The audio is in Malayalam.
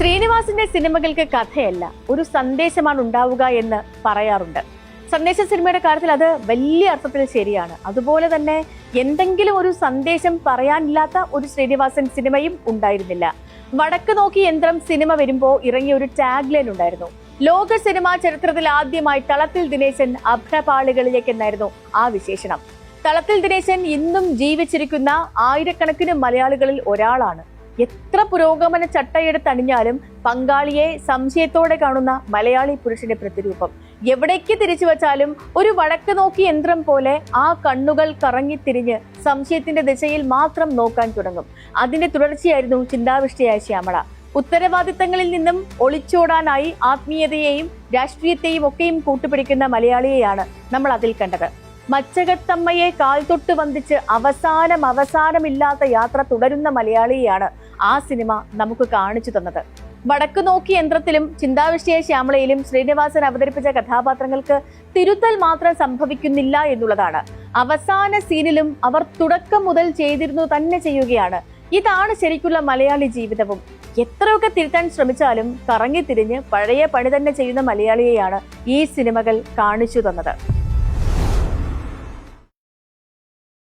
ശ്രീനിവാസിന്റെ സിനിമകൾക്ക് കഥയല്ല, ഒരു സന്ദേശമാണ് ഉണ്ടാവുക എന്ന് പറയാറുണ്ട്. സന്ദേശ സിനിമയുടെ കാര്യത്തിൽ അത് വലിയ അർത്ഥത്തിൽ ശരിയാണ്. അതുപോലെ തന്നെ എന്തെങ്കിലും ഒരു സന്ദേശം പറയാനില്ലാത്ത ഒരു ശ്രീനിവാസൻ സിനിമയും ഉണ്ടായിരുന്നില്ല. വടക്ക് നോക്കി യന്ത്രം സിനിമ വരുമ്പോൾ ഇറങ്ങിയ ഒരു ടാഗ് ലൈൻ ഉണ്ടായിരുന്നു. ലോക സിനിമാ ചരിത്രത്തിൽ ആദ്യമായി തളത്തിൽ ദിനേശൻ അഭ്രപാളികളിലേക്ക് എന്നായിരുന്നു ആ വിശേഷണം. തളത്തിൽ ദിനേശൻ ഇന്നും ജീവിച്ചിരിക്കുന്ന ആയിരക്കണക്കിന് മലയാളികളിൽ ഒരാളാണ്. എത്ര പുരോഗമന ചട്ടയെടുത്തണിഞ്ഞാലും പങ്കാളിയെ സംശയത്തോടെ കാണുന്ന മലയാളി പുരുഷന്റെ പ്രതിരൂപം. എവിടേക്ക് തിരിച്ചു വച്ചാലും ഒരു വടക്ക് നോക്കി യന്ത്രം പോലെ ആ കണ്ണുകൾ കറങ്ങിത്തിരിഞ്ഞ് സംശയത്തിന്റെ ദിശയിൽ മാത്രം നോക്കാൻ തുടങ്ങും. അതിന്റെ തുടർച്ചയായിരുന്നു ചിന്താവിഷ്ടയായ ശ്യാമള. ഉത്തരവാദിത്തങ്ങളിൽ നിന്നും ഒളിച്ചോടാനായി ആത്മീയതയെയും രാഷ്ട്രീയത്തെയും ഒക്കെയും കൂട്ടുപിടിക്കുന്ന മലയാളിയെയാണ് നമ്മൾ അതിൽ കണ്ടത്. മച്ചകത്തമ്മയെ കാൽ തൊട്ട് വന്ദിച്ച് അവസാനമില്ലാത്ത യാത്ര തുടരുന്ന മലയാളിയെയാണ് ആ സിനിമ നമുക്ക് കാണിച്ചു തന്നത്. വടക്കു നോക്കി യന്ത്രത്തിലും ചിന്താവിഷ്ടയ ശ്യാമളയിലും ശ്രീനിവാസൻ അവതരിപ്പിച്ച കഥാപാത്രങ്ങൾക്ക് തിരുത്തൽ മാത്രം സംഭവിക്കുന്നില്ല എന്നുള്ളതാണ്. അവസാന സീനിലും അവർ തുടക്കം മുതൽ ചെയ്തിരുന്നു തന്നെ ചെയ്യുകയാണ്. ഇതാണ് ശരിക്കുള്ള മലയാളി ജീവിതവും. എത്രയൊക്കെ തിരുത്താൻ ശ്രമിച്ചാലും കറങ്ങിത്തിരിഞ്ഞ് പഴയ പണി തന്നെ ചെയ്യുന്ന മലയാളിയെയാണ് ഈ സിനിമകൾ കാണിച്ചു തന്നത്.